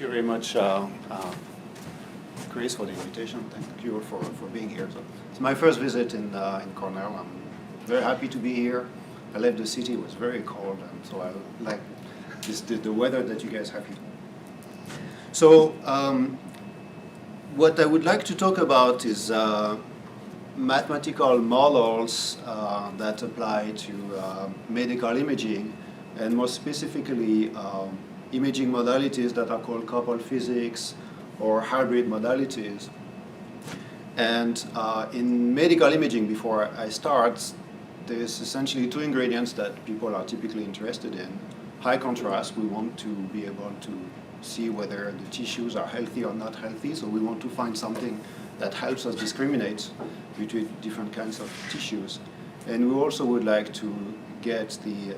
you very much, Chris, for the invitation. Thank you for being here. So it's my first visit in Cornell. I'm very happy to be here. I left the city, it was very cold, and so I like the weather that you guys have here. So what I would like to talk about is mathematical models that apply to medical imaging, and more specifically imaging modalities that are called coupled physics or hybrid modalities. And in medical imaging, before I start, there's essentially two ingredients that people are typically interested in. High contrast, we want to be able to see whether the tissues are healthy or not healthy, so we want to find something that helps us discriminate between different kinds of tissues. And we also would like to get the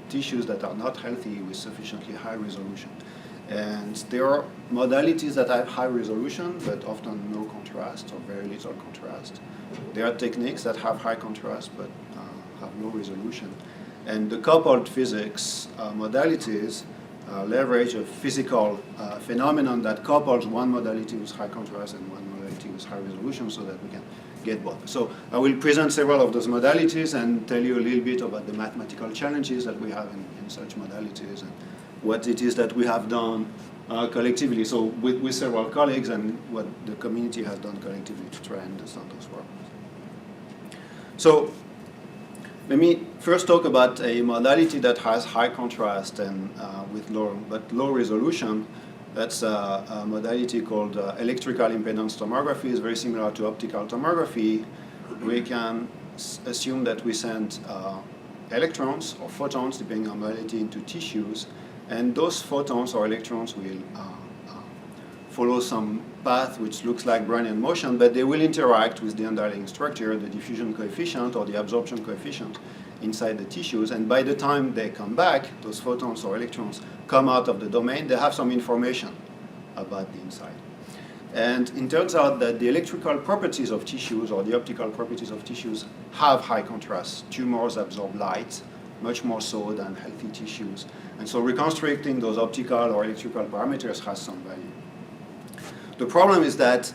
tissues that are not healthy with sufficiently high resolution. And there are modalities that have high resolution, but often no contrast or very little contrast. There are techniques that have high contrast, but have low resolution. And the coupled physics modalities leverage a physical phenomenon that couples one modality with high contrast and one modality with high resolution so that we can get both. So I will present several of those modalities and tell you a little bit about the mathematical challenges that we have in such modalities and what it is that we have done collectively, so with several colleagues, and what the community has done collectively to try and understand those problems. So let me first talk about a modality that has high contrast and with low resolution. That's a modality called electrical impedance tomography. It's very similar to optical tomography. We can assume that we send electrons or photons, depending on modality, into tissues, and those photons or electrons will follow some path which looks like Brownian motion, but they will interact with the underlying structure, the diffusion coefficient or the absorption coefficient inside the tissues, and by the time they come back, those photons or electrons come out of the domain, they have some information about the inside. And it turns out that the electrical properties of tissues or the optical properties of tissues have high contrast. Tumors absorb light much more so than healthy tissues. And so reconstructing those optical or electrical parameters has some value. The problem is that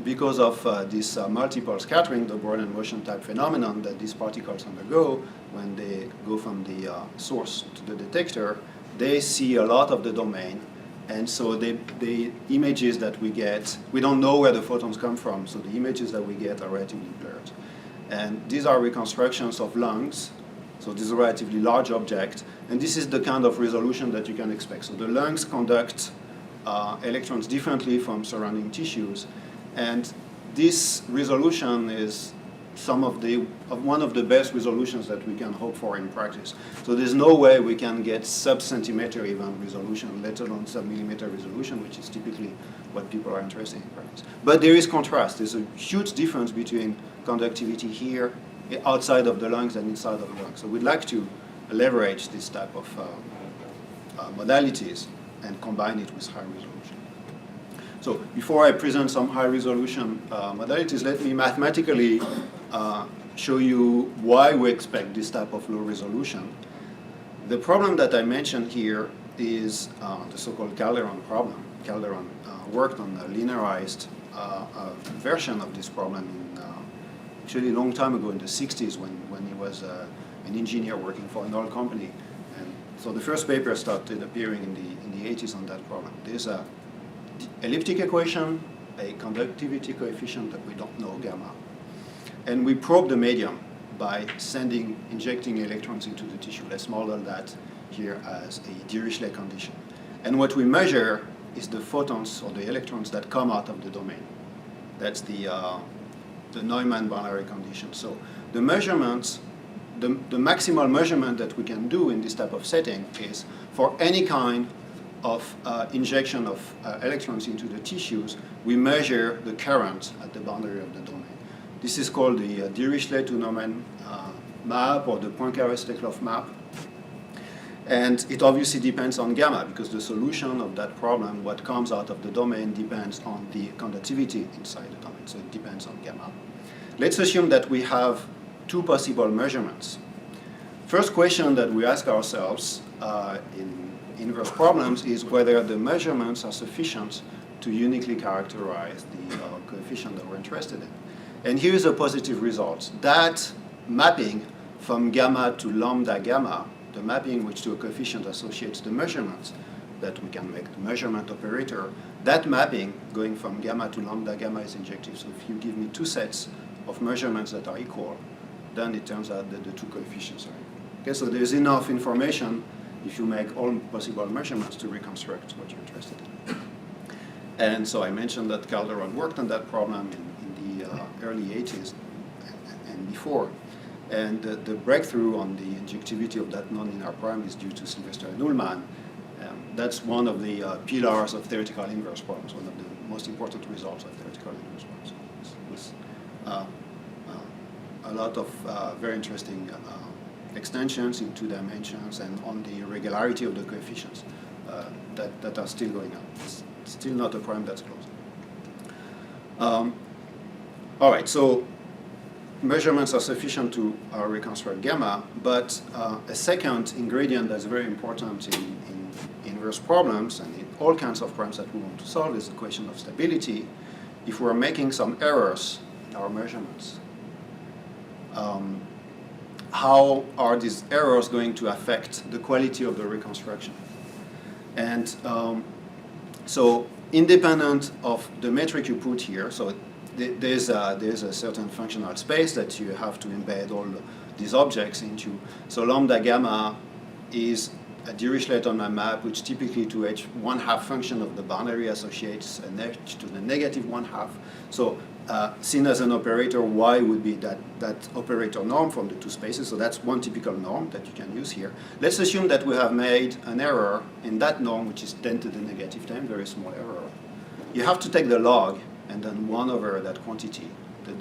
because of this multiple scattering, the Brownian motion type phenomenon that these particles undergo when they go from the source to the detector, they see a lot of the domain. And so the images that we get, we don't know where the photons come from, so the images that we get are relatively blurred. And these are reconstructions of lungs, so this is a relatively large object, and this is the kind of resolution that you can expect. So the lungs conduct electrons differently from surrounding tissues, and this resolution is one of the best resolutions that we can hope for in practice. So there's no way we can get sub-centimeter even resolution, let alone sub-millimeter resolution, which is typically what people are interested in practice. But there is contrast. There's a huge difference between conductivity here, outside of the lungs, and inside of the lungs. So we'd like to leverage this type of modalities and combine it with high resolution. So before I present some high resolution modalities, let me mathematically show you why we expect this type of low resolution. The problem that I mentioned here is the so-called Calderon problem. Calderon worked on a linearized version of this problem actually a long time ago in the 60s when he was an engineer working for an oil company. And so the first paper started appearing in the 80s on that problem. There's a elliptic equation, a conductivity coefficient that we don't know, gamma. And we probe the medium by injecting electrons into the tissue. Let's model that here as a Dirichlet condition. And what we measure is the photons or the electrons that come out of the domain. That's the Neumann boundary condition. So the measurements, the maximal measurement that we can do in this type of setting is for any kind of injection of electrons into the tissues, we measure the current at the boundary of the domain. This is called the Dirichlet to Neumann map, or the Poincaré-Steklov map. And it obviously depends on gamma, because the solution of that problem, what comes out of the domain, depends on the conductivity inside the domain. So it depends on gamma. Let's assume that we have two possible measurements. First question that we ask ourselves in inverse problems is whether the measurements are sufficient to uniquely characterize the coefficient that we're interested in. And here's a positive result. That mapping from gamma to lambda gamma, the mapping which to a coefficient associates the measurements that we can make, the measurement operator, that mapping going from gamma to lambda gamma is injective. So if you give me two sets of measurements that are equal, then it turns out that the two coefficients are equal. Okay, so there's enough information if you make all possible measurements to reconstruct what you're interested in. And so I mentioned that Calderon worked on that problem in the early 80s and before. And the breakthrough on the injectivity of that nonlinear prime is due to Sylvester and Ullmann. That's one of the pillars of theoretical inverse problems, one of the most important results of theoretical inverse problems. With a lot of very interesting extensions in 2 dimensions and on the regularity of the coefficients that are still going on. It's still not a prime that's closed. All right, so measurements are sufficient to reconstruct gamma, but a second ingredient that's very important in inverse problems and in all kinds of problems that we want to solve is the question of stability. If we're making some errors in our measurements, how are these errors going to affect the quality of the reconstruction? And so independent of the metric you put here, so there's a certain functional space that you have to embed all these objects into. So lambda gamma is a Dirichlet on my map, which typically to h 1/2 function of the boundary associates an h to the negative 1/2. So seen as an operator, y would be that operator norm from the two spaces. So that's one typical norm that you can use here. Let's assume that we have made an error in that norm, which is 10 to the negative 10, very small error. You have to take the log and then 1 over that quantity.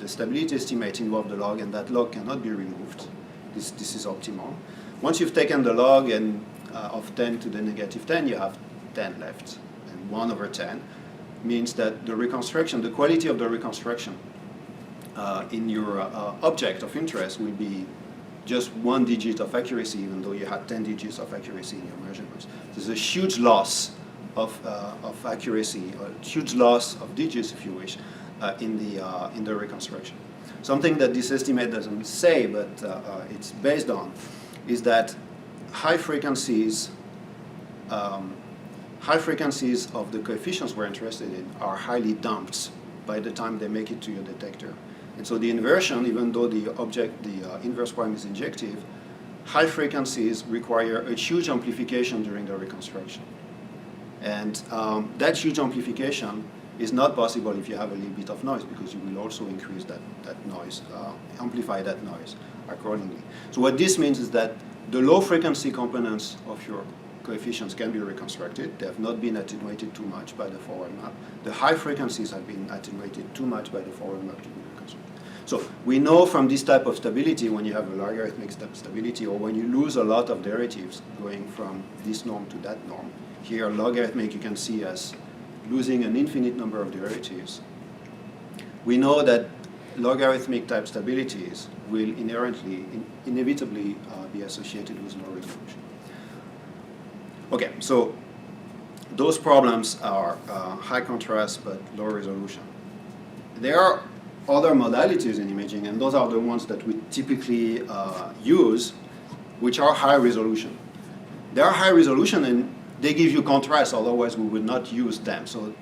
The stability estimate involves the log, and that log cannot be removed. This is optimal. Once you've taken the log and of 10 to the negative 10, you have 10 left. And 1 over 10 means that the reconstruction, the quality of the reconstruction in your object of interest will be just 1 digit of accuracy, even though you had 10 digits of accuracy in your measurements. There's a huge loss of accuracy, a huge loss of digits, if you wish, in the reconstruction. Something that this estimate doesn't say, but it's based on, is that high frequencies of the coefficients we're interested in are highly damped by the time they make it to your detector. And so the inversion, even though the inverse prime is injective, high frequencies require a huge amplification during the reconstruction. And that huge amplification is not possible if you have a little bit of noise, because you will also increase that noise, amplify that noise accordingly. So what this means is that the low frequency components of your coefficients can be reconstructed. They have not been attenuated too much by the forward map. The high frequencies have been attenuated too much by the forward map to be reconstructed. So we know from this type of stability, when you have a logarithmic stability, or when you lose a lot of derivatives going from this norm to that norm, here logarithmic you can see as losing an infinite number of derivatives. We know that logarithmic type stabilities will inevitably be associated with low resolution. Okay, so those problems are high contrast but low resolution. There are other modalities in imaging, and those are the ones that we typically use, which are high resolution. They are high resolution and they give you contrast, otherwise we would not use them. So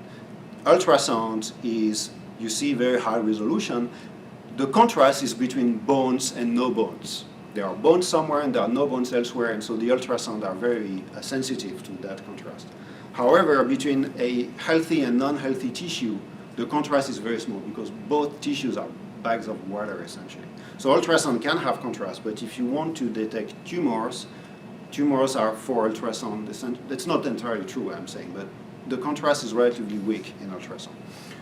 ultrasound is, you see, very high resolution. The contrast is between bones and no bones. There are bones somewhere and there are no bones elsewhere, and so the ultrasound are very sensitive to that contrast. However, between a healthy and non-healthy tissue, the contrast is very small because both tissues are bags of water, essentially. So ultrasound can have contrast, but if you want to detect tumors are for ultrasound. That's not entirely true, I'm saying, but the contrast is relatively weak in ultrasound.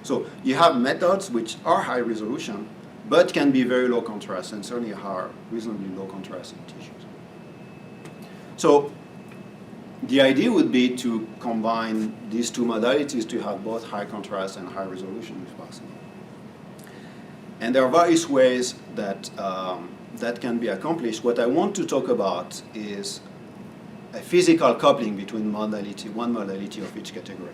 So you have methods which are high resolution, but can be very low contrast, and certainly are reasonably low contrast in tissues. So the idea would be to combine these two modalities to have both high contrast and high resolution if possible. And there are various ways that that can be accomplished. What I want to talk about is a physical coupling between one modality of each category.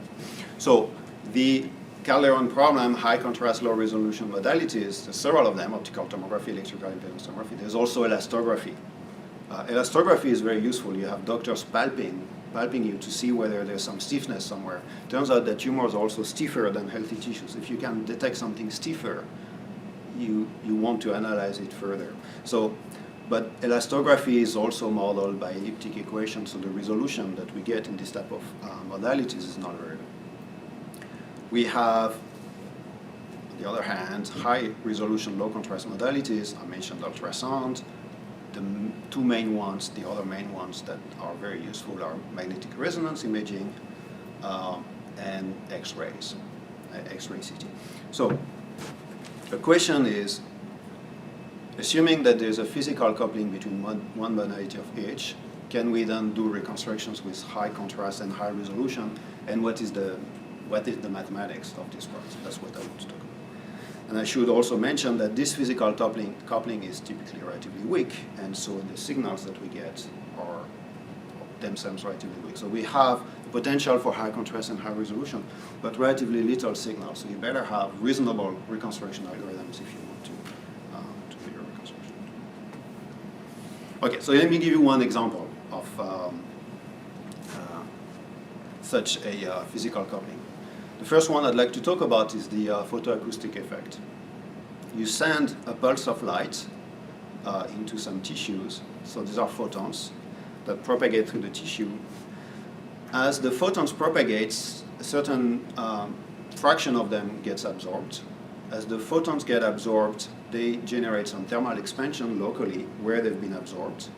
So the Calderon problem, high contrast, low resolution modalities, there's several of them, optical tomography, electrical impedance tomography. There's also elastography. Elastography is very useful. You have doctors palping you to see whether there's some stiffness somewhere. Turns out that tumors are also stiffer than healthy tissues. If you can detect something stiffer, you want to analyze it further. But elastography is also modeled by elliptic equations, so the resolution that we get in this type of modalities is not very good. We have, on the other hand, high resolution, low contrast modalities. I mentioned ultrasound. The two main ones, the other main ones that are very useful are magnetic resonance imaging and X-rays, X-ray CT. So the question is, assuming that there's a physical coupling between one modality of each, can we then do reconstructions with high contrast and high resolution? And what is the mathematics of this part? That's what I want to talk about. And I should also mention that this physical coupling is typically relatively weak, and so the signals that we get are themselves relatively weak. So we have potential for high contrast and high resolution, but relatively little signal. So you better have reasonable reconstruction algorithms if you want to do your reconstruction. Okay, so let me give you one example of such a physical coupling. The first one I'd like to talk about is the photoacoustic effect. You send a pulse of light into some tissues. So these are photons that propagate through the tissue. As the photons propagate, a certain fraction of them gets absorbed. As the photons get absorbed, they generate some thermal expansion locally where they've been absorbed.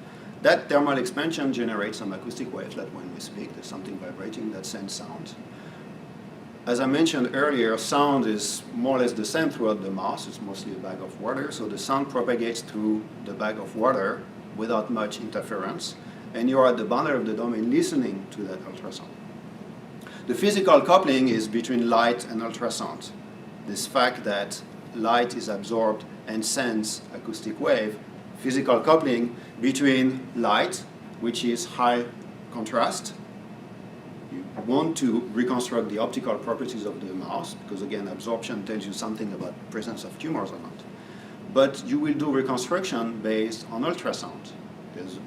That thermal expansion generates some acoustic waves that when we speak, there's something vibrating that sends sound. As I mentioned earlier, sound is more or less the same throughout the mass. It's mostly a bag of water, so the sound propagates through the bag of water without much interference, and you're at the boundary of the domain listening to that ultrasound. The physical coupling is between light and ultrasound. This fact that light is absorbed and sends acoustic wave, physical coupling between light, which is high contrast. You want to reconstruct the optical properties of the mouse, because again, absorption tells you something about presence of tumors or not. But you will do reconstruction based on ultrasound.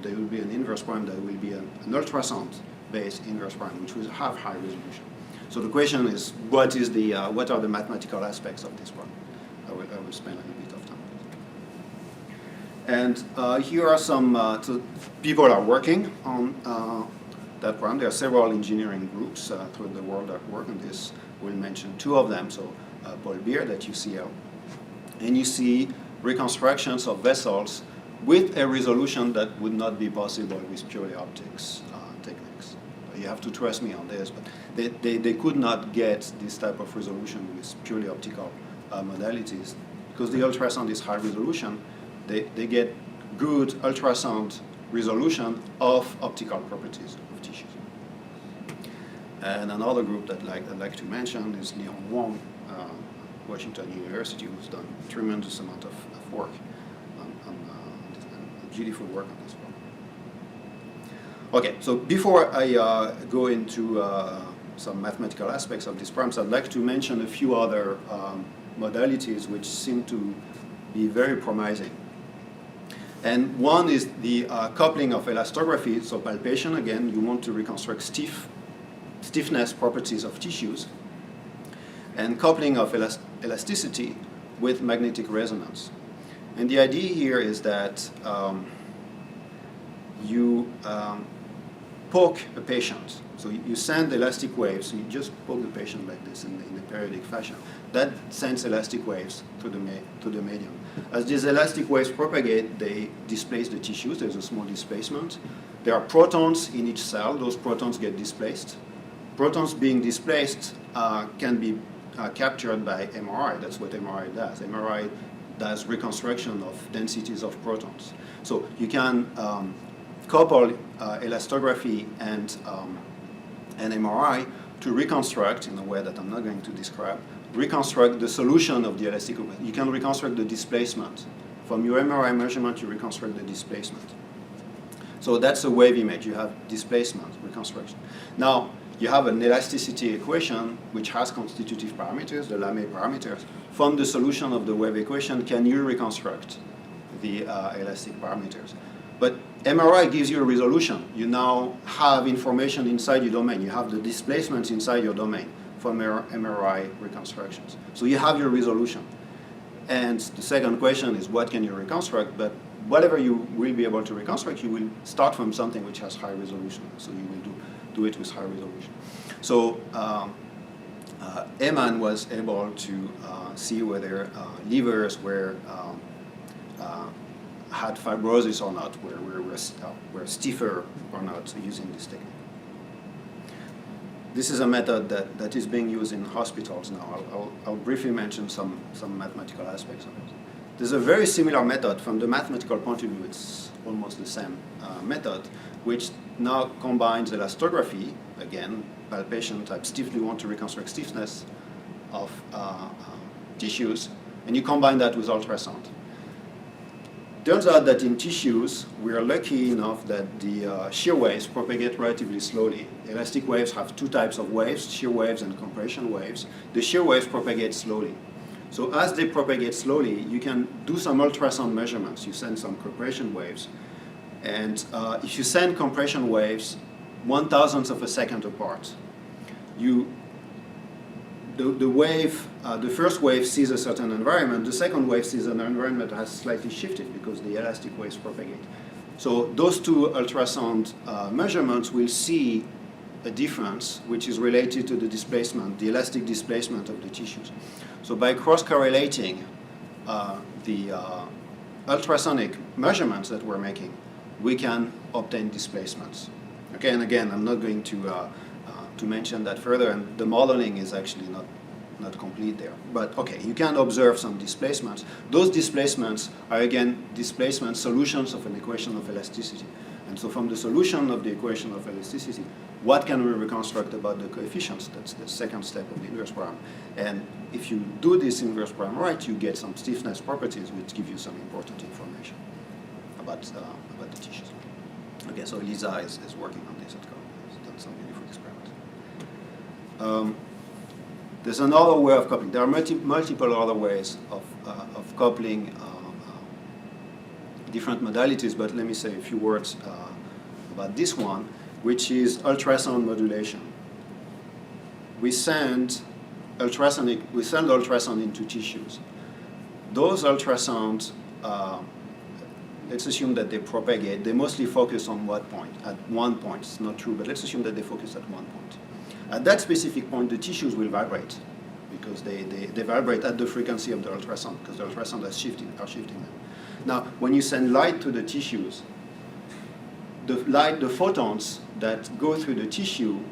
There will be an inverse prime, there will be an ultrasound-based inverse prime, which will have high resolution. So the question is, what are the mathematical aspects of this problem? I will spend a little bit of time on it. And here are some, so people are working on that one. There are several engineering groups throughout the world that work on this. We'll mention two of them. So Paul Beer that you see here. And you see reconstructions of vessels with a resolution that would not be possible with purely optics techniques. You have to trust me on this, but they could not get this type of resolution with purely optical modalities. Because the ultrasound is high resolution, they get good ultrasound resolution of optical properties of tissues. And another group that I'd like to mention is Leon Wong, Washington University, who's done a tremendous amount of work on beautiful work on this problem. Okay, so before I go into some mathematical aspects of these problems, I'd like to mention a few other modalities which seem to be very promising. And one is the coupling of elastography, so palpation. Again, you want to reconstruct stiffness properties of tissues, and coupling of elasticity with magnetic resonance. And the idea here is that you poke a patient. So you send elastic waves, so you just poke the patient like this in a periodic fashion. That sends elastic waves to the medium. As these elastic waves propagate, they displace the tissues. There's a small displacement. There are protons in each cell. Those protons get displaced. Protons being displaced can be captured by MRI. That's what MRI does. MRI does reconstruction of densities of protons. So you can couple elastography and MRI to reconstruct, in a way that I'm not going to describe, reconstruct the solution of the elastic wave. You can reconstruct the displacement. From your MRI measurement, you reconstruct the displacement. So that's a wave image. You have displacement, reconstruction. Now, you have an elasticity equation which has constitutive parameters, the Lamé parameters. From the solution of the wave equation, can you reconstruct the elastic parameters? But MRI gives you a resolution. You now have information inside your domain. You have the displacements inside your domain from MRI reconstructions. So you have your resolution. And the second question is, what can you reconstruct? But whatever you will be able to reconstruct, you will start from something which has high resolution. So you will do it with high resolution. So Eman was able to see whether livers were had fibrosis or not, were stiffer or not using this technique. This is a method that is being used in hospitals now. I'll briefly mention some mathematical aspects of it. There's a very similar method from the mathematical point of view. It's almost the same method, which now combines elastography, again, palpation type stiffly, want to reconstruct stiffness of tissues, and you combine that with ultrasound. Turns out that in tissues, we are lucky enough that the shear waves propagate relatively slowly. Elastic waves have two types of waves, shear waves and compression waves. The shear waves propagate slowly. So as they propagate slowly, you can do some ultrasound measurements. You send some compression waves. And if you send compression waves 1/1000th of a second apart, the first wave sees a certain environment, the second wave sees an environment that has slightly shifted because the elastic waves propagate. So those two ultrasound measurements will see a difference which is related to the displacement, the elastic displacement of the tissues. So by cross-correlating the ultrasonic measurements that we're making, we can obtain displacements. Okay, and again, I'm not going to mention that further, and the modeling is actually not complete there. But okay, you can observe some displacements. Those displacements are again displacement solutions of an equation of elasticity. And so from the solution of the equation of elasticity, what can we reconstruct about the coefficients? That's the second step of the inverse problem. And if you do this inverse problem right, you get some stiffness properties which give you some important information about the tissues. Okay, so Lisa is working on this at Cornell. She's done some beautiful experiments. There's another way of coupling. There are multiple other ways of coupling different modalities, but let me say a few words about this one, which is ultrasound modulation. We send ultrasound into tissues. Those ultrasounds, let's assume that they propagate. They mostly focus on what point? At one point. It's not true, but let's assume that they focus at one point. At that specific point, the tissues will vibrate because they vibrate at the frequency of the ultrasound because the ultrasound are shifting them. Now, when you send light to the tissues, the photons that go through the tissue,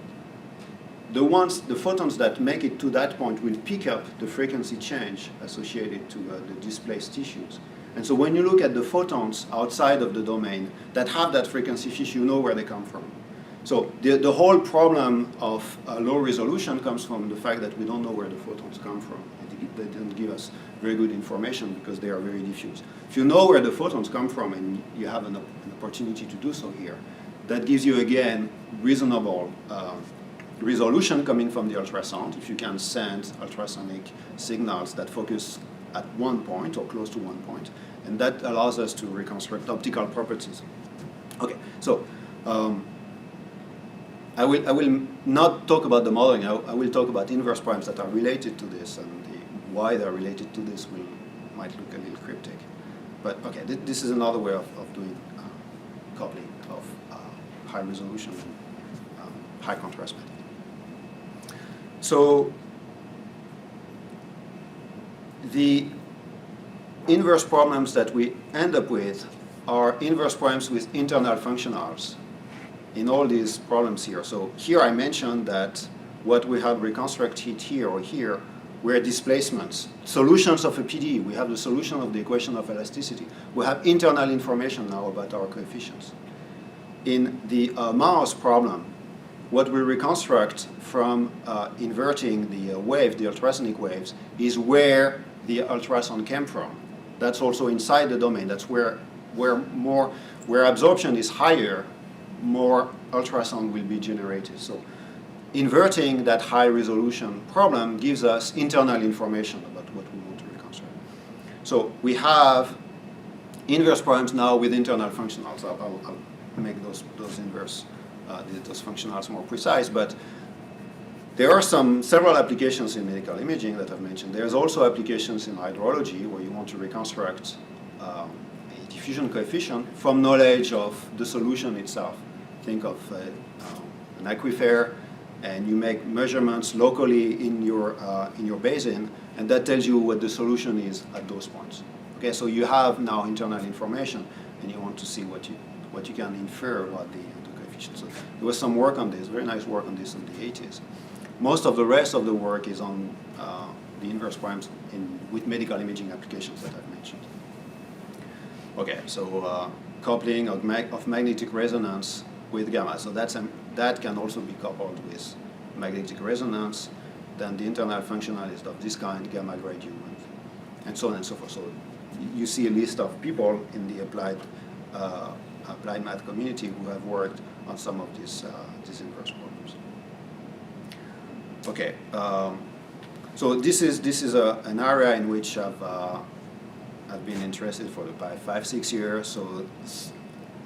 the photons that make it to that point will pick up the frequency change associated to the displaced tissues. And so when you look at the photons outside of the domain that have that frequency shift, you know where they come from. So the whole problem of low resolution comes from the fact that we don't know where the photons come from. They didn't give us very good information because they are very diffuse. If you know where the photons come from and you have an opportunity to do so here, that gives you, again, reasonable resolution coming from the ultrasound. If you can send ultrasonic signals that focus at one point or close to one point, and that allows us to reconstruct optical properties. Okay, so I will not talk about the modeling. I will talk about inverse primes that are related to this, and why they're related to this might look a little cryptic. But okay, this is another way of doing coupling of high resolution and high contrast method. So the inverse problems that we end up with are inverse primes with internal functionals in all these problems here. So here I mentioned that what we have reconstructed here or here were displacements, solutions of a PDE. We have the solution of the equation of elasticity. We have internal information now about our coefficients. In the mouse problem, what we reconstruct from inverting the wave, the ultrasonic waves, is where the ultrasound came from. That's also inside the domain. That's where where absorption is higher, more ultrasound will be generated. So inverting that high resolution problem gives us internal information about what we want to reconstruct. So we have inverse problems now with internal functionals. I'll make those inverse, those functionals more precise, but there are several applications in medical imaging that I've mentioned. There's also applications in hydrology where you want to reconstruct a diffusion coefficient from knowledge of the solution itself. Think of an aquifer, and you make measurements locally in your basin, and that tells you what the solution is at those points. Okay, so you have now internal information, and you want to see what you can infer about the coefficient. So there was some work on this, very nice work on this in the 80s. Most of the rest of the work is on the inverse primes with medical imaging applications that I've mentioned. Okay, so coupling of magnetic resonance with gamma. So that can also be coupled with magnetic resonance. Then the internal functionalist of this kind, gamma gradient, and so on and so forth. So you see a list of people in the applied math community who have worked on some of these inverse problems. Okay, so this is an area in which I've been interested for the past 5-6 years. So it's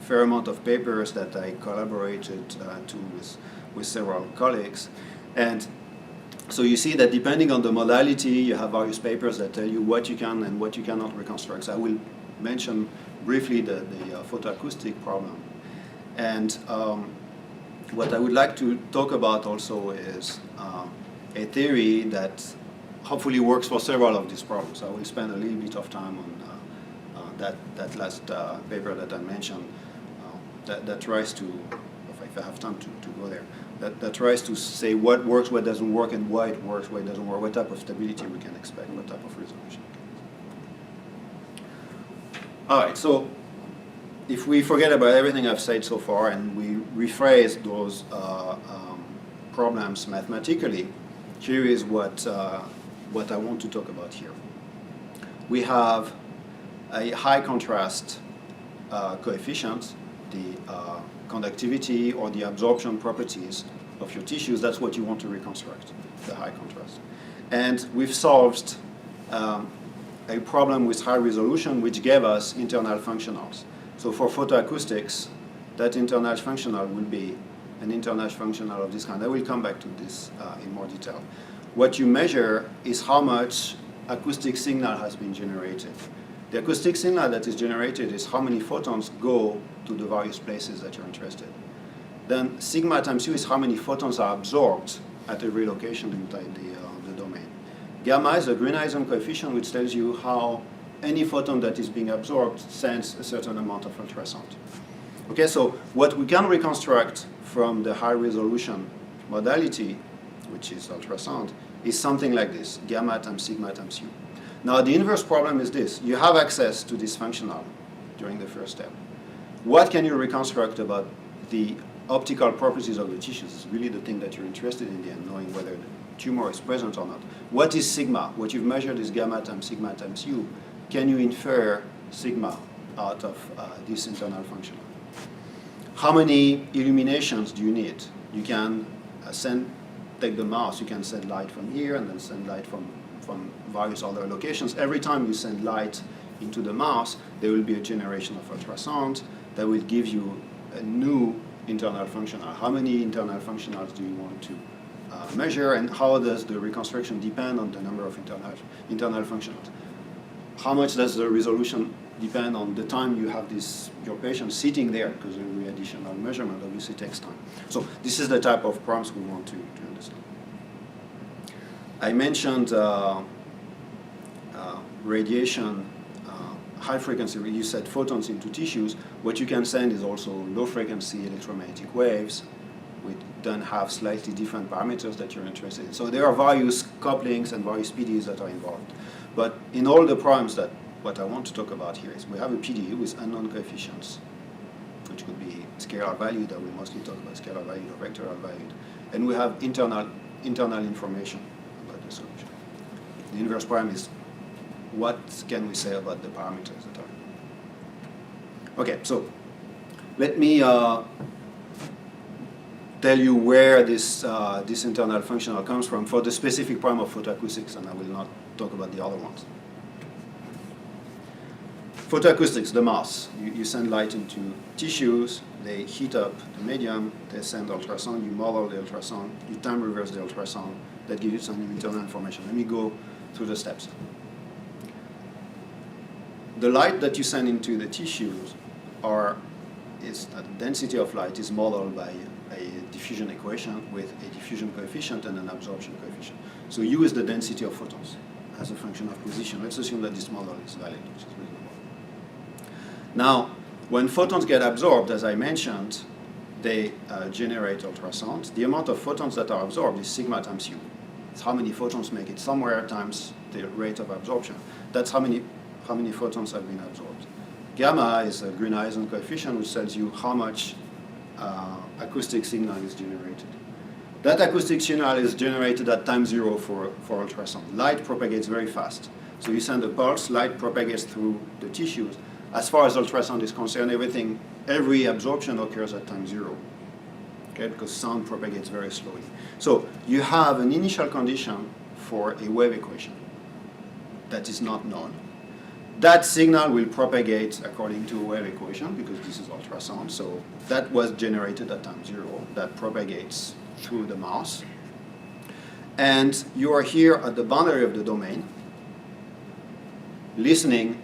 a fair amount of papers that I collaborated to with several colleagues, and so you see that depending on the modality, you have various papers that tell you what you can and what you cannot reconstruct. So I will mention briefly the photoacoustic problem, and what I would like to talk about also is a theory that hopefully works for several of these problems. I will spend a little bit of time on that last paper that I mentioned that tries to, if I have time to go there, that tries to say what works, what doesn't work, and why it works, why it doesn't work, what type of stability we can expect, what type of resolution. All right, so if we forget about everything I've said so far and we rephrase those problems mathematically, here is what I want to talk about here. We have a high contrast coefficient, the conductivity or the absorption properties of your tissues. That's what you want to reconstruct, the high contrast. And we've solved a problem with high resolution which gave us internal functionals. So for photoacoustics, that internal functional will be an internal functional of this kind. I will come back to this in more detail. What you measure is how much acoustic signal has been generated. The acoustic signal that is generated is how many photons go to the various places that you're interested. Then sigma times u is how many photons are absorbed at every location inside the domain. Gamma is a Green-Eisen coefficient which tells you how any photon that is being absorbed sends a certain amount of ultrasound. Okay, so what we can reconstruct from the high resolution modality, which is ultrasound, is something like this, gamma times sigma times u. Now the inverse problem is this: you have access to this functional during the first step. What can you reconstruct about the optical properties of the tissues? Is really the thing that you're interested in the end, knowing whether the tumor is present or not. What is sigma? What you've measured is gamma times sigma times u. Can you infer sigma out of this internal functional? How many illuminations do you need? You can take the mouse, you can send light from here and then send light from various other locations. Every time you send light into the mouse, there will be a generation of ultrasound that will give you a new internal functional. How many internal functionals do you want to measure, and how does the reconstruction depend on the number of internal functionals? How much does the resolution depend on the time you have your patient sitting there, because every additional measurement obviously takes time. So this is the type of problems we want to understand. I mentioned radiation, high frequency, you said photons into tissues. What you can send is also low frequency electromagnetic waves. We then have slightly different parameters that you're interested in. So there are various couplings and various PDEs that are involved. But in all the problems what I want to talk about here is we have a PDE with unknown coefficients, which could be scalar valued, that we mostly talk about scalar valued or vectoral valued. And we have internal information about the solution. The inverse problem is what can we say about the parameters that are. Okay, so let me tell you where this internal functional comes from for the specific problem of photoacoustics, and I will not talk about the other ones. Photoacoustics, the mass. You send light into tissues, they heat up the medium, they send ultrasound, you model the ultrasound, you time reverse the ultrasound, that gives you some internal information. Let me go through the steps. The light that you send into the tissues the density of light is modeled by a diffusion equation with a diffusion coefficient and an absorption coefficient. So U is the density of photons as a function of position. Let's assume that this model is valid, which is reasonable. Now, when photons get absorbed, as I mentioned, they generate ultrasound. The amount of photons that are absorbed is sigma times U. It's how many photons make it somewhere times the rate of absorption. That's how many photons have been absorbed. Gamma is a Green-Eisen coefficient, which tells you how much acoustic signal is generated. That acoustic signal is generated at time zero for ultrasound. Light propagates very fast. So you send a pulse, light propagates through the tissues. As far as ultrasound is concerned, every absorption occurs at time zero, okay, because sound propagates very slowly. So you have an initial condition for a wave equation that is not known. That signal will propagate according to a wave equation because this is ultrasound. So that was generated at time zero. That propagates through the mass. And you are here at the boundary of the domain, listening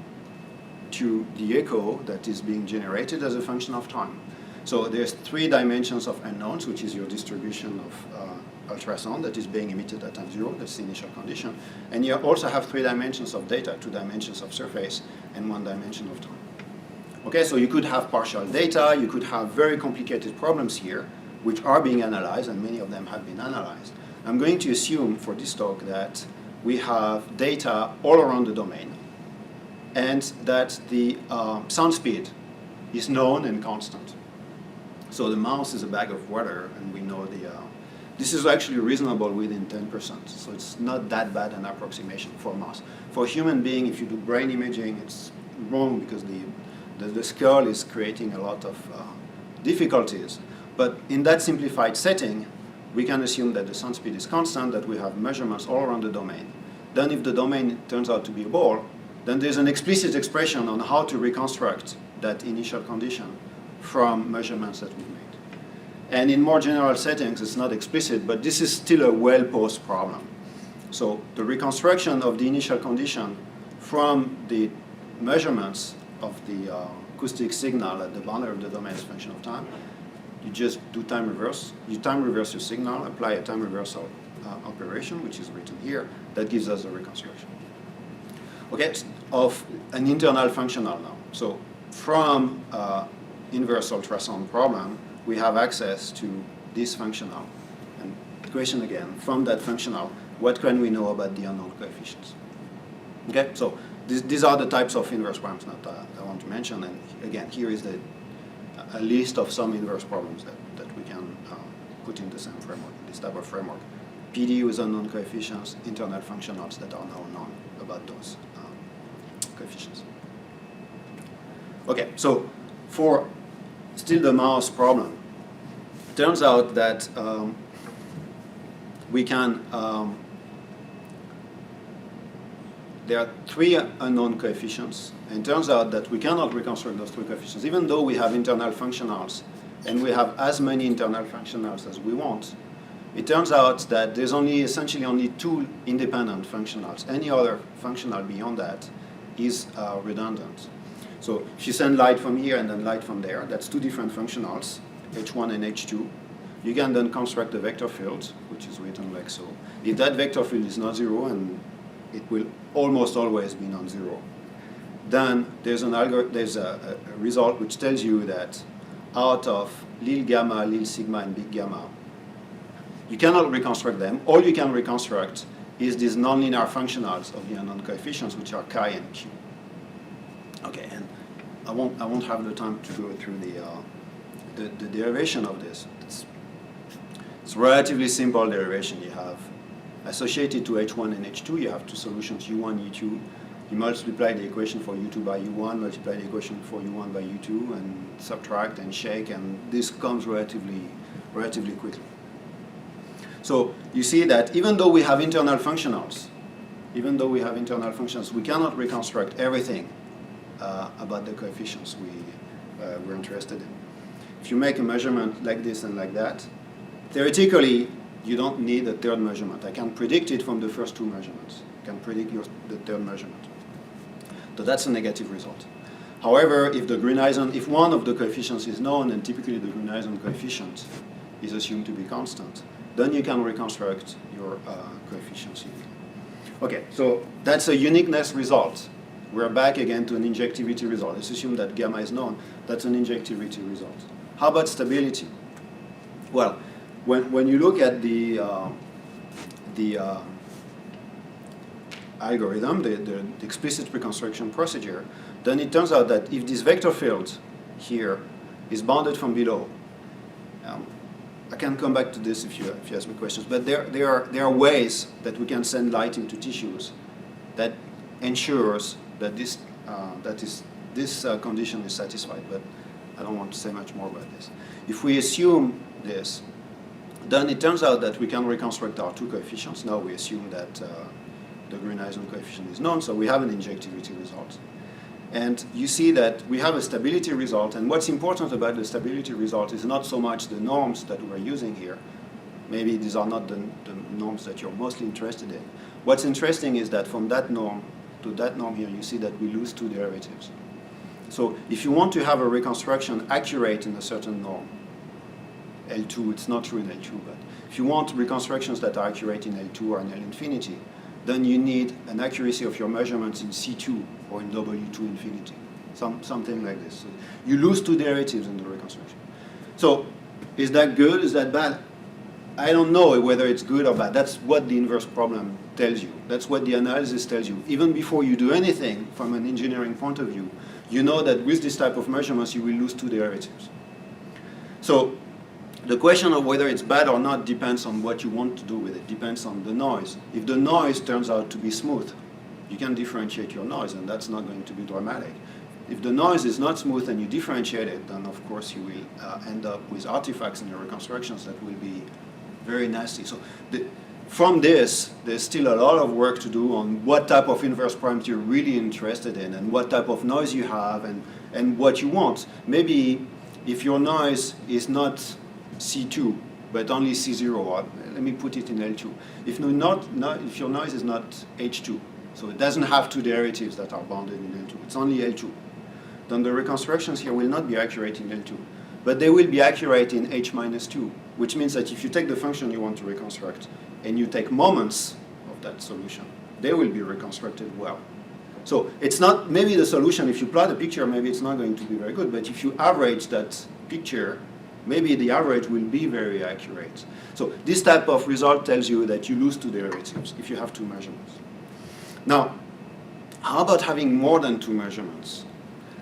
to the echo that is being generated as a function of time. So there's 3 dimensions of unknowns, which is your distribution of ultrasound that is being emitted at time zero. That's the initial condition. And you also have 3 dimensions of data, 2 dimensions of surface, and 1 dimension of time. Okay, so you could have partial data, you could have very complicated problems here, which are being analyzed, and many of them have been analyzed. I'm going to assume for this talk that we have data all around the domain, and that the sound speed is known and constant. So the mouse is a bag of water, and we know this is actually reasonable within 10%. So it's not that bad an approximation for mouse. For human being, if you do brain imaging, it's wrong because the skull is creating a lot of difficulties. But in that simplified setting, we can assume that the sound speed is constant, that we have measurements all around the domain. Then if the domain turns out to be a ball, then there's an explicit expression on how to reconstruct that initial condition from measurements that we've made. And in more general settings, it's not explicit, but this is still a well-posed problem. So the reconstruction of the initial condition from the measurements of the acoustic signal at the boundary of the domain as a function of time, you just do time reverse. You time reverse your signal, apply a time reversal operation, which is written here, that gives us a reconstruction. Okay, of an internal functional now. So from inverse ultrasound problem, we have access to this functional. And the question again, from that functional, what can we know about the unknown coefficients? Okay, so these are the types of inverse problems that I want to mention. And again, here is a list of some inverse problems that we can put in the same framework, this type of framework. PD with unknown coefficients, internal functionals that are now known about those coefficients. Okay, so for still the mouse problem, it turns out that we can, there are 3 unknown coefficients, and it turns out that we cannot reconstruct those 3 coefficients, even though we have internal functionals, and we have as many internal functionals as we want. It turns out that there's essentially only 2 independent functionals. Any other functional beyond that is redundant. So if you send light from here and then light from there, that's 2 different functionals, H1 and H2. You can then construct a vector field, which is written like so. If that vector field is not zero, and it will almost always be non-zero, then there's a result which tells you that out of little gamma, little sigma, and big gamma, you cannot reconstruct them. All you can reconstruct is these nonlinear functionals of the unknown coefficients, which are chi and q. Okay, and I won't have the time to go through the derivation of this. It's relatively simple derivation. You have associated to H1 and H2, you have 2 solutions, U1, U2. You multiply the equation for U2 by U1, multiply the equation for U1 by U2, and subtract and shake, and this comes relatively quickly. So you see that even though we have internal functionals, we cannot reconstruct everything about the coefficients we're interested in. If you make a measurement like this and like that, theoretically, you don't need a third measurement. I can predict it from the first two measurements. I can predict the third measurement. So that's a negative result. However, if one of the coefficients is known, and typically the Green-Eisen coefficient is assumed to be constant, then you can reconstruct your coefficients easily. Okay, so that's a uniqueness result. We're back again to an injectivity result. Let's assume that gamma is known. That's an injectivity result. How about stability? Well, when you look at the algorithm, the explicit reconstruction procedure, then it turns out that if this vector field here is bounded from below, I can come back to this if you ask me questions, but there are ways that we can send light into tissues that ensures that this condition is satisfied, but I don't want to say much more about this. If we assume this, then it turns out that we can reconstruct our two coefficients. Now we assume that the Green-Eisen coefficient is known, so we have an injectivity result. And you see that we have a stability result, and what's important about the stability result is not so much the norms that we're using here. Maybe these are not the norms that you're mostly interested in. What's interesting is that from that norm to that norm here, you see that we lose two derivatives. So if you want to have a reconstruction accurate in a certain norm, L2, it's not true in L2, but if you want reconstructions that are accurate in L2 or in L infinity, then you need an accuracy of your measurements in C2 or in W2 infinity, something like this. So you lose two derivatives in the reconstruction. So is that good? Is that bad? I don't know whether it's good or bad. That's what the inverse problem tells you. That's what the analysis tells you. Even before you do anything from an engineering point of view, you know that with this type of measurements, you will lose two derivatives. So the question of whether it's bad or not depends on what you want to do with it, depends on the noise. If the noise turns out to be smooth, you can differentiate your noise, and that's not going to be dramatic. If the noise is not smooth and you differentiate it, then of course you will end up with artifacts in your reconstructions that will be very nasty. So from this, there's still a lot of work to do on what type of inverse primes you're really interested in and what type of noise you have and what you want. Maybe if your noise is not C2, but only C0, or let me put it in L2. If your noise is not H2, so it doesn't have two derivatives that are bounded in L2, it's only L2, then the reconstructions here will not be accurate in L2, but they will be accurate in H minus 2, which means that if you take the function you want to reconstruct and you take moments of that solution, they will be reconstructed well. So it's not, maybe the solution, if you plot a picture, maybe it's not going to be very good, but if you average that picture, maybe the average will be very accurate. So this type of result tells you that you lose two derivatives if you have two measurements. Now, how about having more than two measurements?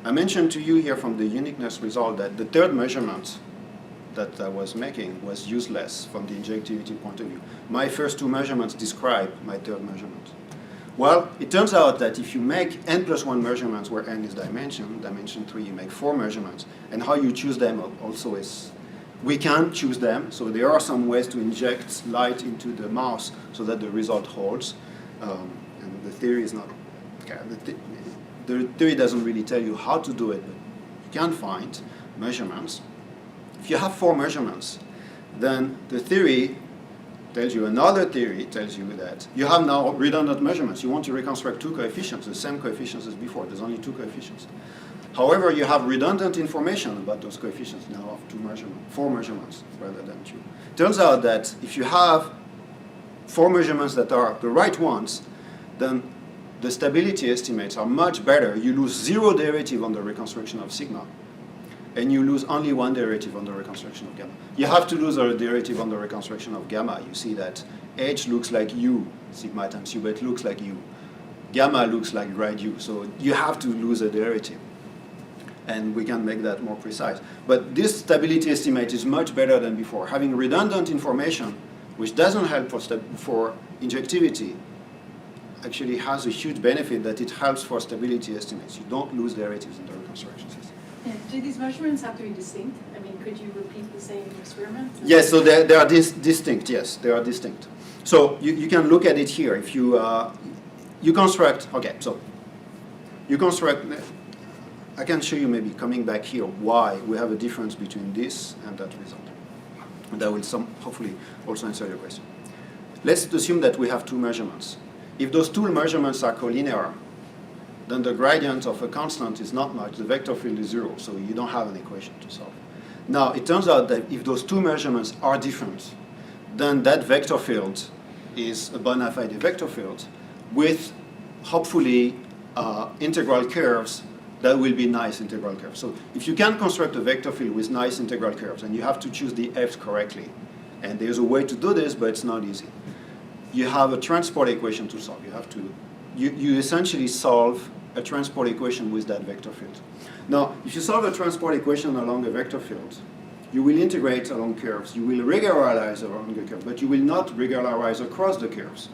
I mentioned to you here from the uniqueness result that the third measurement that I was making was useless from the injectivity point of view. My first two measurements describe my third measurement. Well, it turns out that if you make n plus 1 measurements where n is dimension 3, you make 4 measurements. And how you choose them also is, we can choose them, so there are some ways to inject light into the mouse so that the result holds. And the theory is not, the theory doesn't really tell you how to do it, but you can find measurements. If you have 4 measurements, then the theory tells you, another theory tells you that you have now redundant measurements. You want to reconstruct two coefficients, the same coefficients as before. There's only 2 coefficients. However, you have redundant information about those coefficients now of 4 measurements rather than 2. Turns out that if you have 4 measurements that are the right ones, then the stability estimates are much better. You lose 0 derivative on the reconstruction of sigma, and you lose only 1 derivative on the reconstruction of gamma. You have to lose a derivative on the reconstruction of gamma. You see that H looks like U, sigma times U, but it looks like U. Gamma looks like grad U, so you have to lose a derivative. And we can make that more precise. But this stability estimate is much better than before. Having redundant information, which doesn't help for injectivity, actually has a huge benefit that it helps for stability estimates. You don't lose derivatives in the reconstruction system. And do these measurements have to be distinct? I mean, could you repeat the same experiment? Yes, so they are distinct, yes, they are distinct. So you can look at it here. If you construct, okay, so you construct, I can show you maybe coming back here why we have a difference between this and that result. And that will hopefully also answer your question. Let's assume that we have two measurements. If those two measurements are collinear, then the gradient of a constant is not much. The vector field is 0, so you don't have an equation to solve. Now, it turns out that if those two measurements are different, then that vector field is a bona fide vector field with, hopefully, integral curves that will be nice integral curves. So if you can construct a vector field with nice integral curves, and you have to choose the f's correctly, and there's a way to do this, but it's not easy. You have a transport equation to solve. You essentially solve a transport equation with that vector field. Now, if you solve a transport equation along a vector field, you will integrate along curves. You will regularize along the curve, but you will not regularize across the curves.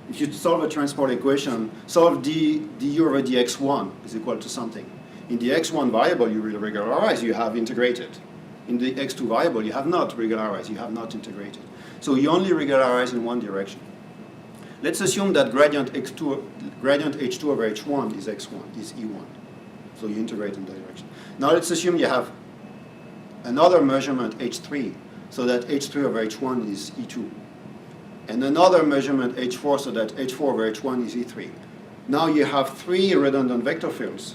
If you solve a transport equation, solve du over dx1 is equal to something. In the x1 variable, you will regularize, you have integrated. In the x2 variable, you have not regularized, you have not integrated. So you only regularize in one direction. Let's assume that gradient h2 over h1 is x1, is e1. So you integrate in that direction. Now let's assume you have another measurement h3, so that h3 over h1 is e2. And another measurement h4, so that h4 over h1 is e3. Now you have three redundant vector fields.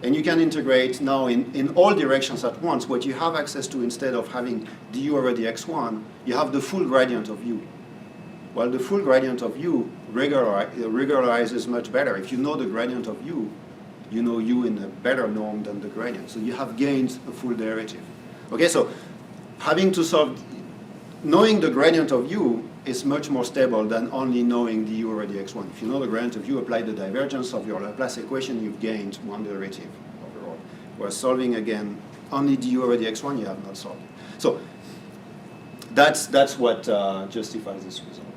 And you can integrate now in all directions at once. What you have access to, instead of having du over dx1, you have the full gradient of u. Well, the full gradient of u regularizes much better. If you know the gradient of u, you know u in a better norm than the gradient. So you have gained a full derivative. Okay, so having to solve, knowing the gradient of u is much more stable than only knowing du over dx1. If you know the gradient of u, apply the divergence of your Laplace equation, you've gained one derivative overall. Whereas solving, again, only du over dx1, you have not solved. So that's what justifies this result.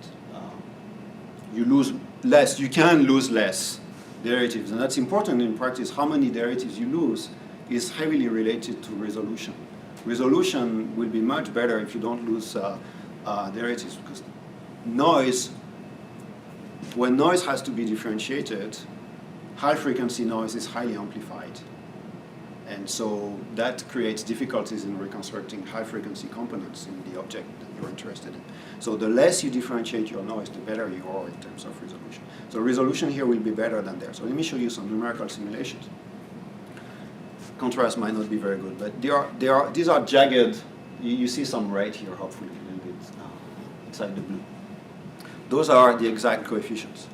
You lose less, you can lose less derivatives. And that's important in practice. How many derivatives you lose is heavily related to resolution. Resolution will be much better if you don't lose derivatives, because noise, when noise has to be differentiated, high frequency noise is highly amplified. And so that creates difficulties in reconstructing high frequency components in the object that you're interested in. So the less you differentiate your noise, the better you are in terms of resolution. So resolution here will be better than there. So let me show you some numerical simulations. Contrast might not be very good, but these are jagged. You see some red here, hopefully, a little bit inside the blue. Those are the exact coefficients.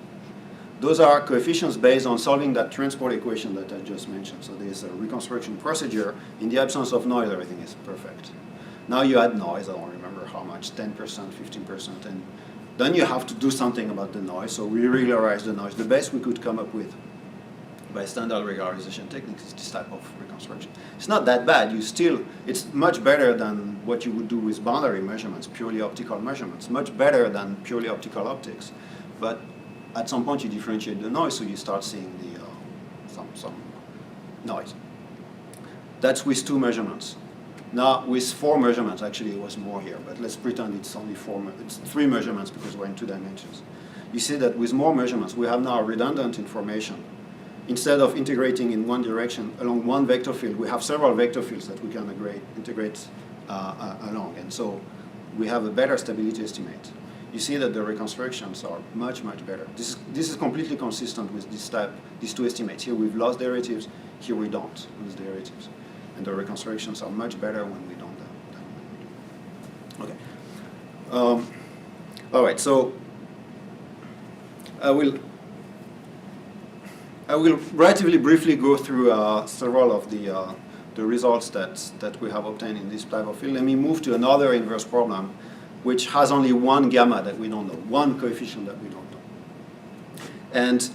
Those are coefficients based on solving that transport equation that I just mentioned. So there's a reconstruction procedure. In the absence of noise, everything is perfect. Now you add noise, I don't remember how much, 10%, 15%, and then you have to do something about the noise. So we regularize the noise. The best we could come up with by standard regularization techniques is this type of reconstruction. It's not that bad. It's much better than what you would do with boundary measurements, purely optical measurements, much better than purely optical optics. But at some point you differentiate the noise, so you start seeing some noise. That's with two measurements. Now with four measurements, actually it was more here, but let's pretend it's only it's three measurements because we're in 2 dimensions. You see that with more measurements, we have now redundant information. Instead of integrating in one direction along one vector field, we have several vector fields that we can integrate along, and so we have a better stability estimate. You see that the reconstructions are much, much better. This is completely consistent with these two estimates. Here we've lost derivatives, here we don't lose derivatives. And the reconstructions are much better when we don't than when we do. Okay. All right, so I will relatively briefly go through several of the results that we have obtained in this type of field. Let me move to another inverse problem, which has only one gamma that we don't know, one coefficient that we don't know. And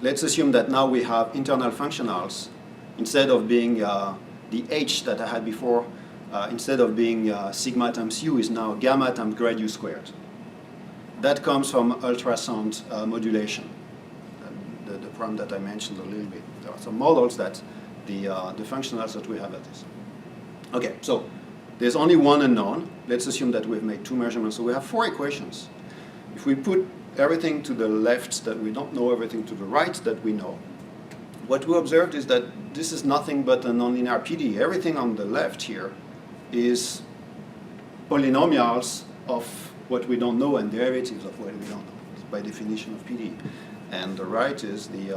let's assume that now we have internal functionals. Instead of being the h that I had before, instead of being sigma times u, is now gamma times grad u squared. that comes from ultrasound modulation, the problem that I mentioned a little bit. There are some models that the functionals that we have at this. Okay, so there's only one unknown. Let's assume that we've made 2 measurements. So we have 4 equations. If we put everything to the left that we don't know, everything to the right that we know, what we observed is that this is nothing but a nonlinear PDE. Everything on the left here is polynomials of what we don't know and derivatives of what we don't know. It's by definition of PDE. And the right is the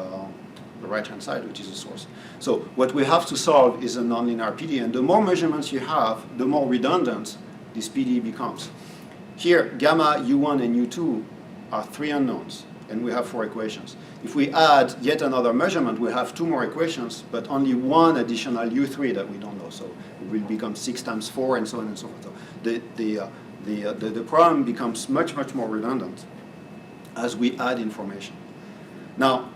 right-hand side, which is the source. So what we have to solve is a nonlinear PDE. And the more measurements you have, the more redundant this PDE becomes. Here, gamma, U1, and U2 are 3 unknowns, and we have 4 equations. If we add yet another measurement, we have 2 more equations, but only 1 additional U3 that we don't know. So it will become 6 times 4, and so on and so forth. So the problem becomes much, much more redundant as we add information. Now,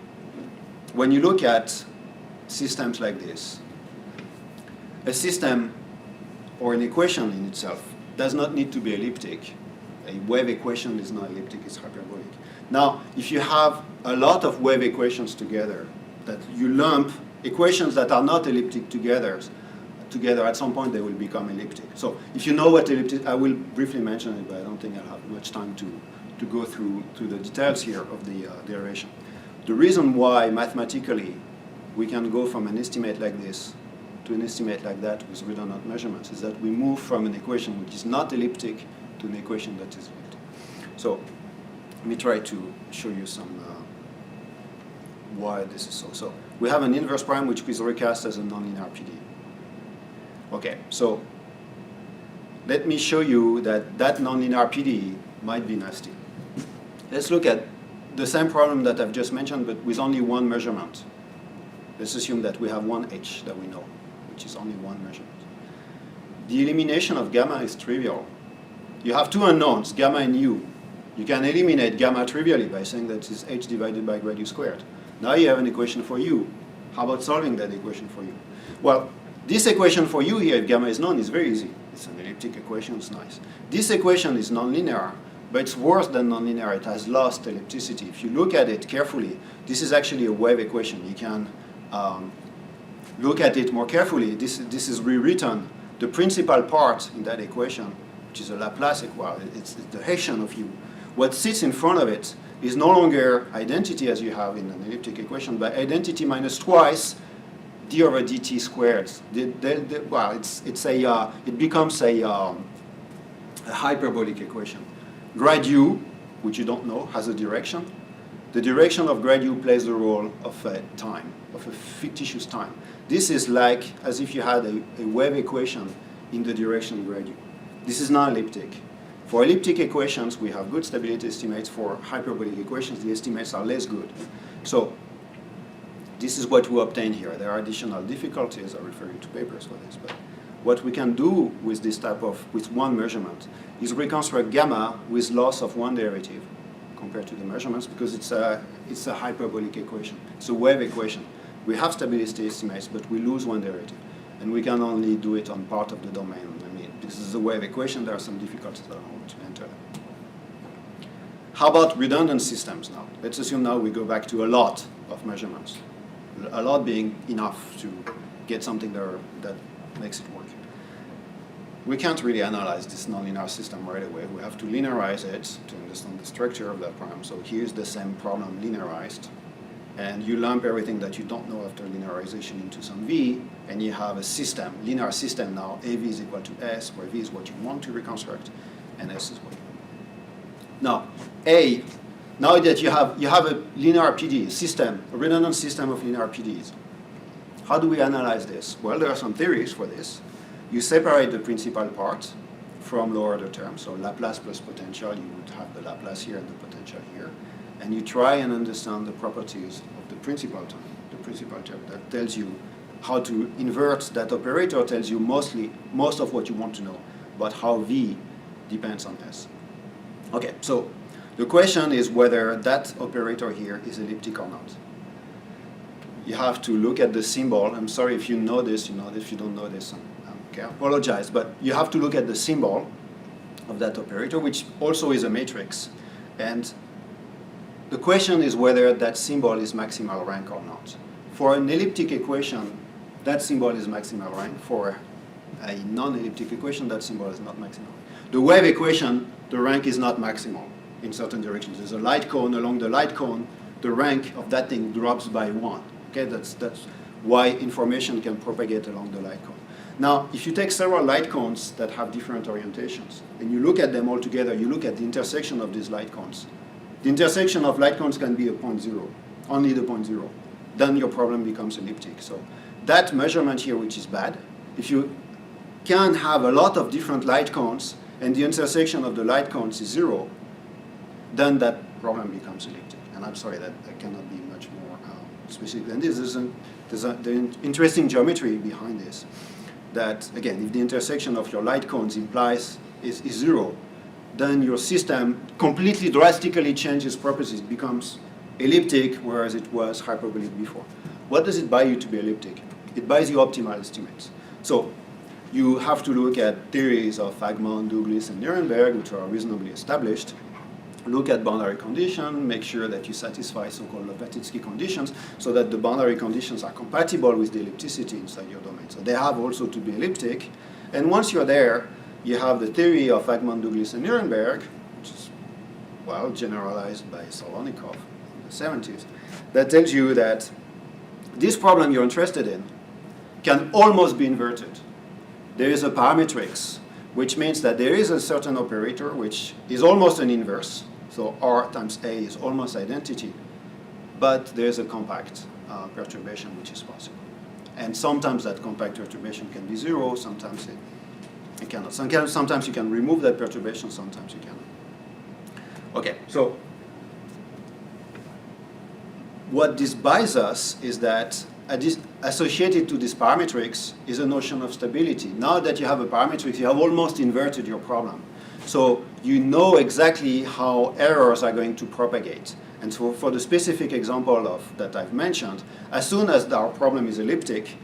when you look at systems like this, a system or an equation in itself does not need to be elliptic. A wave equation is not elliptic, it's hyperbolic. Now, if you have a lot of wave equations together, that you lump equations that are not elliptic together, at some point they will become elliptic. So if you know what elliptic, I will briefly mention it, but I don't think I'll have much time to go through the details here of the derivation. The reason why mathematically we can go from an estimate like this to an estimate like that with redundant measurements is that we move from an equation which is not elliptic to an equation that is elliptic. So let me try to show you some why this is so. So we have an inverse prime which is recast as a nonlinear PDE. Okay, so let me show you that nonlinear PDE might be nasty. Let's look at the same problem that I've just mentioned, but with only 1 measurement. Let's assume that we have 1 H that we know, which is only 1 measurement. The elimination of gamma is trivial. You have 2 unknowns, gamma and U. You can eliminate gamma trivially by saying that it's H divided by grad U squared. Now you have an equation for U. How about solving that equation for U? Well, this equation for U here, if gamma is known, is very easy. It's an elliptic equation, it's nice. This equation is nonlinear, but it's worse than nonlinear. It has lost ellipticity. If you look at it carefully, this is actually a wave equation. You can look at it more carefully. This is rewritten. The principal part in that equation, which is a Laplace equation, it's the Hessian of U. What sits in front of it is no longer identity as you have in an elliptic equation, but identity minus twice d over dt squared. It becomes a hyperbolic equation. Grad U, which you don't know, has a direction. The direction of grad U plays the role of a time, of a fictitious time. This is like as if you had a wave equation in the direction grad U. This is not elliptic. For elliptic equations, we have good stability estimates. For hyperbolic equations, the estimates are less good. So this is what we obtain here. There are additional difficulties. I'll refer you to papers for this. But what we can do with this with 1 measurement is reconstruct gamma with loss of 1 derivative compared to the measurements, because it's a hyperbolic equation. It's a wave equation. We have stability estimates, but we lose 1 derivative. And we can only do it on part of the domain. I mean, this is a wave equation. There are some difficulties that I want to enter. How about redundant systems now? Let's assume now we go back to a lot of measurements. A lot being enough to get something that makes it work. We can't really analyze this nonlinear system right away. We have to linearize it to understand the structure of that problem. So here's the same problem linearized. And you lump everything that you don't know after linearization into some V, and you have a system, linear system now. AV is equal to S, where V is what you want to reconstruct, and S is what you want. Now, now that you have a linear PD system, a redundant system of linear PDEs, how do we analyze this? Well, there are some theories for this. You separate the principal part from lower order terms, so Laplace plus potential, you would have the Laplace here and the potential here, and you try and understand the properties of the principal term. The principal term that tells you how to invert that operator, tells you most of what you want to know about how V depends on S. Okay, so the question is whether that operator here is elliptic or not. You have to look at the symbol. I'm sorry if you know this, you know this. If you don't know this, okay, I apologize. But you have to look at the symbol of that operator, which also is a matrix. And the question is whether that symbol is maximal rank or not. For an elliptic equation, that symbol is maximal rank. For a non-elliptic equation, that symbol is not maximal. The wave equation, the rank is not maximal in certain directions. There's a light cone. Along the light cone, the rank of that thing drops by 1. Okay, that's why information can propagate along the light cone. Now, if you take several light cones that have different orientations, and you look at them all together, you look at the intersection of these light cones. The intersection of light cones can be a point 0, only the point 0. Then your problem becomes elliptic. So that measurement here, which is bad, if you can have a lot of different light cones and the intersection of the light cones is 0, then that problem becomes elliptic. And I'm sorry that I cannot be much more specific than this. There's an interesting geometry behind this. That, again, if the intersection of your light cones implies is 0, then your system completely drastically changes properties. It becomes elliptic, whereas it was hyperbolic before. What does it buy you to be elliptic? It buys you optimal estimates. So you have to look at theories of Agmon, Douglas, and Nirenberg, which are reasonably established. Look at boundary conditions, make sure that you satisfy so-called Ellipticity conditions, so that the boundary conditions are compatible with the ellipticity inside your domain. So they have also to be elliptic. And once you're there, you have the theory of Agmon, Douglas, and Nirenberg, which is, well, generalized by Solonikov in the 70s, that tells you that this problem you're interested in can almost be inverted. There is a parametrics, which means that there is a certain operator which is almost an inverse. So R times A is almost identity, but there's a compact perturbation which is possible. And sometimes that compact perturbation can be 0, sometimes it cannot. Sometimes you can remove that perturbation, sometimes you cannot. Okay, so what this buys us is that associated to this parametrics is a notion of stability. Now that you have a parametrics, you have almost inverted your problem. So you know exactly how errors are going to propagate. And so for the specific example that I've mentioned, as soon as our problem is elliptic,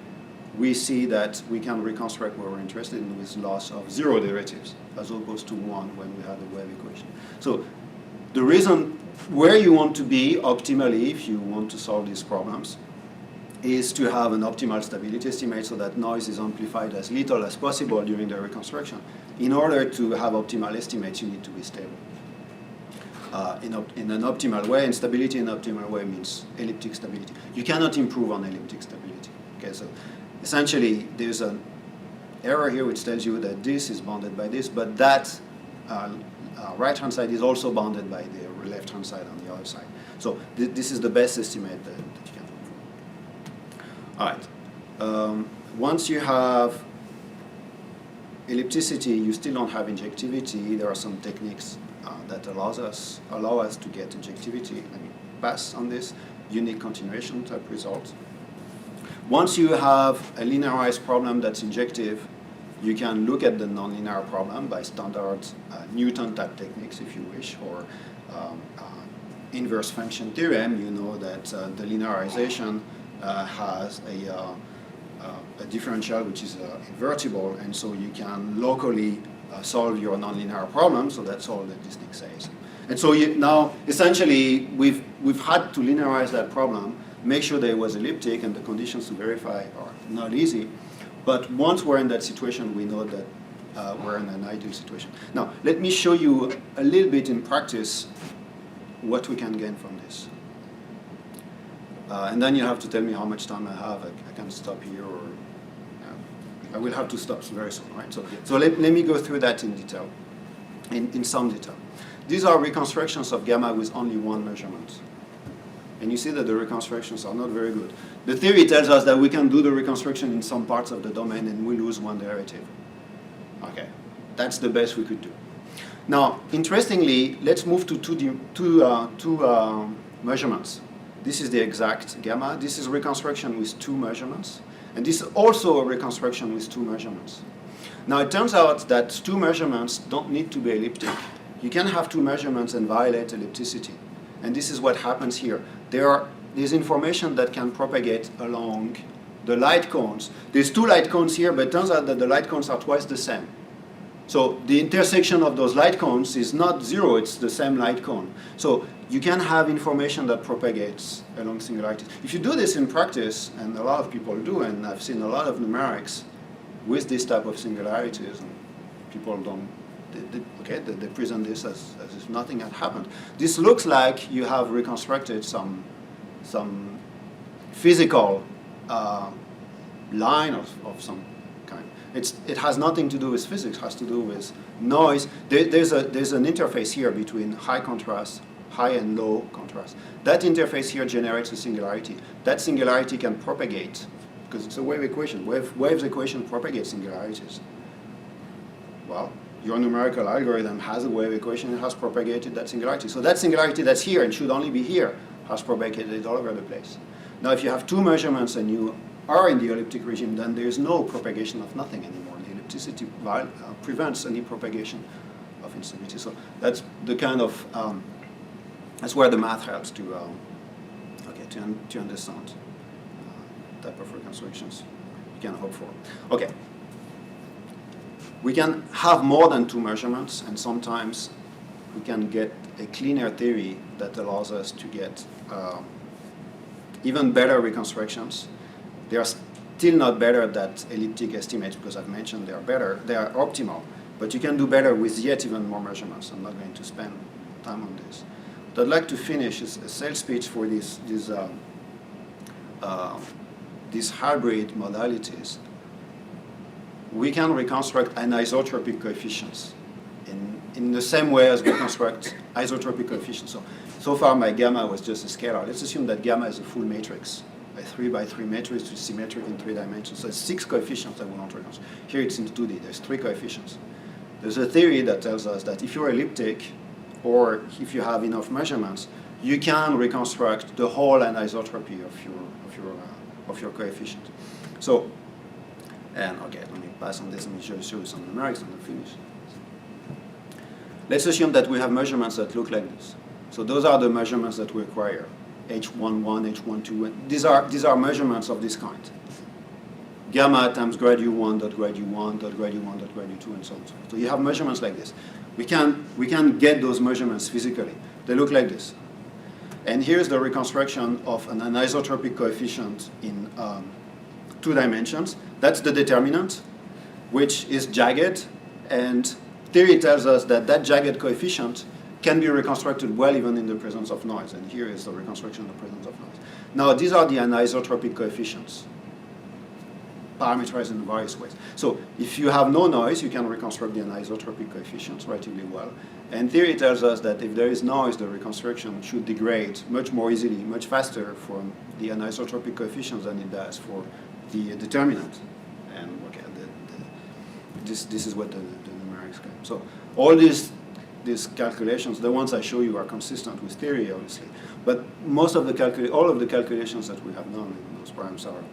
we see that we can reconstruct what we're interested in with loss of 0 derivatives, as opposed to 1 when we had the wave equation. So the reason where you want to be optimally, if you want to solve these problems, is to have an optimal stability estimate so that noise is amplified as little as possible during the reconstruction. In order to have optimal estimates, you need to be stable in an optimal way, and stability in an optimal way means elliptic stability. You cannot improve on elliptic stability. Okay, so essentially there's an error here which tells you that this is bounded by this, but that right-hand side is also bounded by the left-hand side on the other side. So this is the best estimate that you can do. All right. Once you have ellipticity, you still don't have injectivity. There are some techniques that allow us to get injectivity. Let me pass on this. Unique continuation type result. Once you have a linearized problem that's injective, you can look at the nonlinear problem by standard Newton type techniques, if you wish, or inverse function theorem. You know that the linearization has a differential which is invertible, and so you can locally solve your nonlinear problem. So that's all that this thing says. And so now, essentially, we've had to linearize that problem, make sure that it was elliptic, and the conditions to verify are not easy. But once we're in that situation, we know that we're in an ideal situation. Now, let me show you a little bit in practice what we can gain from this. And then you have to tell me how much time I have. I can stop here, or I will have to stop very soon, right? So let me go through that in detail, in some detail. These are reconstructions of gamma with only one measurement. And you see that the reconstructions are not very good. The theory tells us that we can do the reconstruction in some parts of the domain and we lose one derivative. Okay, that's the best we could do. Now, interestingly, let's move to two measurements. This is the exact gamma. This is reconstruction with two measurements. And this is also a reconstruction with two measurements. Now, it turns out that two measurements don't need to be elliptic. You can have two measurements and violate ellipticity. And this is what happens here. There's information that can propagate along the light cones. There's two light cones here, but it turns out that the light cones are twice the same. So the intersection of those light cones is not zero, it's the same light cone. So you can have information that propagates along singularities. If you do this in practice, and a lot of people do, and I've seen a lot of numerics with this type of singularities, and people don't, they present this as if nothing had happened. This looks like you have reconstructed some physical line of some kind. It has nothing to do with physics, it has to do with noise. There's an interface here between high contrast, high and low contrast. That interface here generates a singularity. That singularity can propagate, because it's a wave equation. Waves equation propagates singularities. Well, your numerical algorithm has a wave equation and has propagated that singularity. So that singularity that's here and should only be here has propagated all over the place. Now if you have two measurements and you are in the elliptic regime, then there's no propagation of nothing anymore. The ellipticity prevents any propagation of instability. So that's the kind of, that's where the math helps to understand type of reconstructions you can hope for. Okay. We can have more than two measurements, and sometimes we can get a cleaner theory that allows us to get even better reconstructions. They are still not better than elliptic estimates, because I've mentioned they are better, they are optimal, but you can do better with yet even more measurements. I'm not going to spend time on this. What I'd like to finish is a sales pitch for these hybrid modalities. We can reconstruct anisotropic coefficients in the same way as we construct isotropic coefficients. So far my gamma was just a scalar. Let's assume that gamma is a full matrix, a 3 by 3 matrix which is symmetric in 3 dimensions. So it's 6 coefficients that we want to reconstruct. Here it's in 2D, there's 3 coefficients. There's a theory that tells us that if you're elliptic, or if you have enough measurements, you can reconstruct the whole anisotropy of your coefficient. So, and okay, let me pass on this and show you some numerics and then finish. Let's assume that we have measurements that look like this. So those are the measurements that we acquire. H11, H12, and these are measurements of this kind. Gamma times grad U1 dot grad U1 dot grad U1 dot grad U2 and so on. So you have measurements like this. We can get those measurements physically. They look like this. And here's the reconstruction of an anisotropic coefficient in 2 dimensions. That's the determinant, which is jagged, and theory tells us that that jagged coefficient can be reconstructed well even in the presence of noise. And here is the reconstruction in the presence of noise. Now these are the anisotropic coefficients, parameterized in various ways. So if you have no noise, you can reconstruct the anisotropic coefficients relatively well. And theory tells us that if there is noise, the reconstruction should degrade much more easily, much faster for the anisotropic coefficients than it does for the determinant. And okay, this is what the numerics claim. So all these calculations, the ones I show you, are consistent with theory, obviously. But most of all of the calculations that we have done in those primes are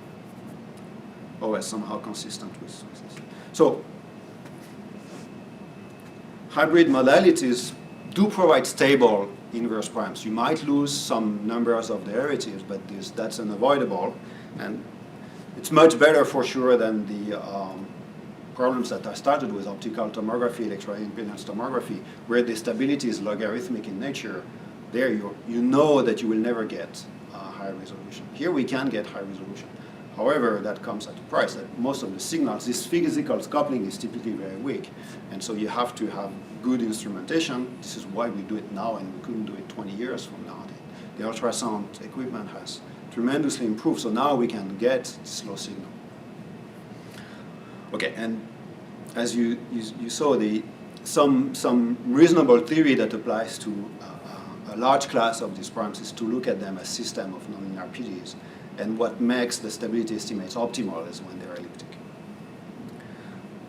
always somehow consistent with this. So hybrid modalities do provide stable inverse primes. You might lose some numbers of derivatives, but that's unavoidable. And it's much better for sure than the problems that I started with, optical tomography, electron impedance tomography, where the stability is logarithmic in nature. There you know that you will never get high resolution. Here we can get high resolution. However, that comes at a price. That most of the signals, this physical coupling is typically very weak. And so you have to have good instrumentation. This is why we do it now, and we couldn't do it 20 years from now. The ultrasound equipment has tremendously improved, so now we can get this low signal. Okay, and as you saw, some reasonable theory that applies to a large class of these primes is to look at them as system of nonlinear PDEs. And what makes the stability estimates optimal is when they're elliptic.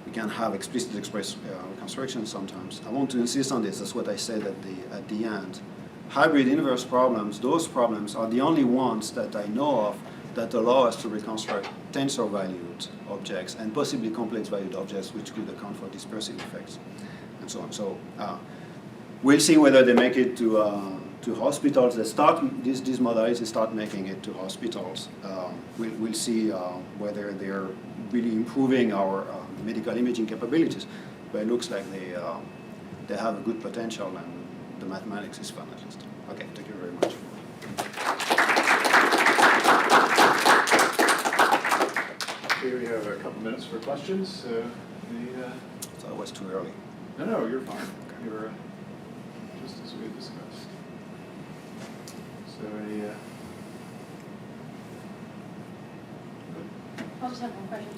We can have explicit express reconstruction sometimes. I want to insist on this. That's what I said at the end. Hybrid inverse problems, those problems are the only ones that I know of that allow us to reconstruct tensor-valued objects and possibly complex-valued objects which could account for dispersive effects and so on. So we'll see whether they make it to hospitals. These modalities start making it to hospitals. We'll see whether they're really improving our medical imaging capabilities. but it looks like they have a good potential, and the mathematics is fun at least. Okay, thank you very much. Okay, we have a couple minutes for questions. So I was too early. No, you're fine. You're just as we discussed. So I'll just have one question.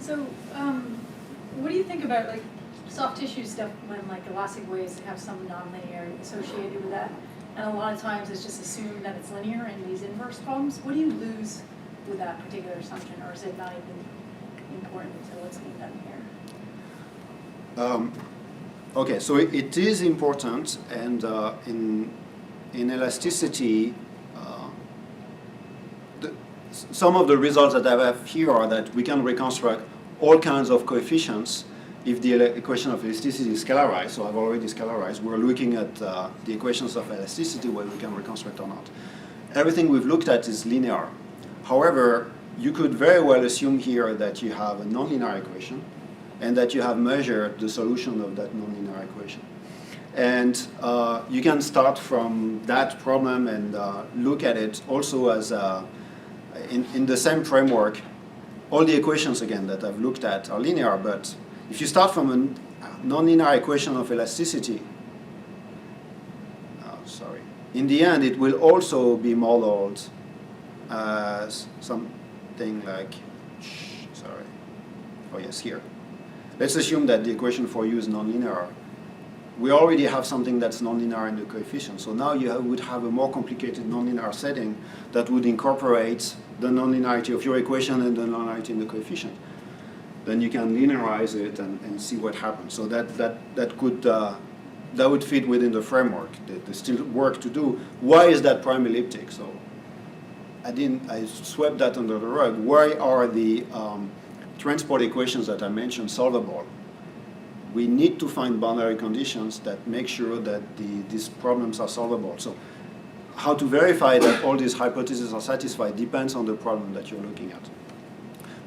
So, what do you think about like soft tissue stuff when like elastic waves have some nonlinearity associated with that? And a lot of times it's just assumed that it's linear in these inverse problems. What do you lose with that particular assumption, or is it not even important to what's being done here? Okay, so it is important, and in elasticity, some of the results that I have here are that we can reconstruct all kinds of coefficients if the equation of elasticity is scalarized. So I've already scalarized. We're looking at the equations of elasticity, whether we can reconstruct or not. Everything we've looked at is linear. However, you could very well assume here that you have a nonlinear equation and that you have measured the solution of that nonlinear equation. And you can start from that problem and look at it also as in the same framework. All the equations, again, that I've looked at are linear, but if you start from a nonlinear equation of elasticity, in the end, it will also be modeled as something like, here. Let's assume that the equation for u is nonlinear. We already have something that's nonlinear in the coefficient. So now you would have a more complicated nonlinear setting that would incorporate the nonlinearity of your equation and the nonlinearity in the coefficient. Then you can linearize it and see what happens. So that would fit within the framework. There's still work to do. Why is that prime elliptic? So I swept that under the rug. Why are the transport equations that I mentioned solvable? We need to find boundary conditions that make sure that these problems are solvable. So how to verify that all these hypotheses are satisfied depends on the problem that you're looking at.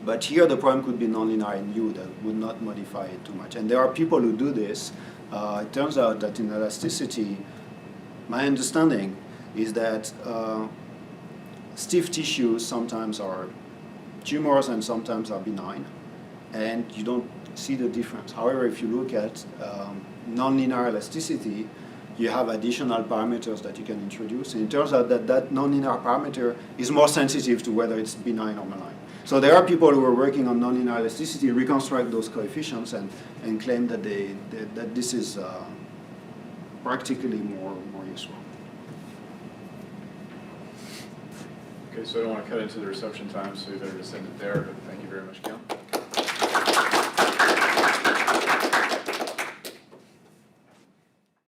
But here the problem could be nonlinear in U that would not modify it too much. And there are people who do this. It turns out that in elasticity, my understanding is that stiff tissues sometimes are tumors and sometimes are benign, and you don't see the difference. However, if you look at nonlinear elasticity, you have additional parameters that you can introduce, and it turns out that that nonlinear parameter is more sensitive to whether it's benign or malign. So there are people who are working on nonlinear elasticity, reconstruct those coefficients, and claim that that this is practically more useful. Okay, so I don't want to cut into the reception time, so we better just end it there, but thank you very much, Guillaume.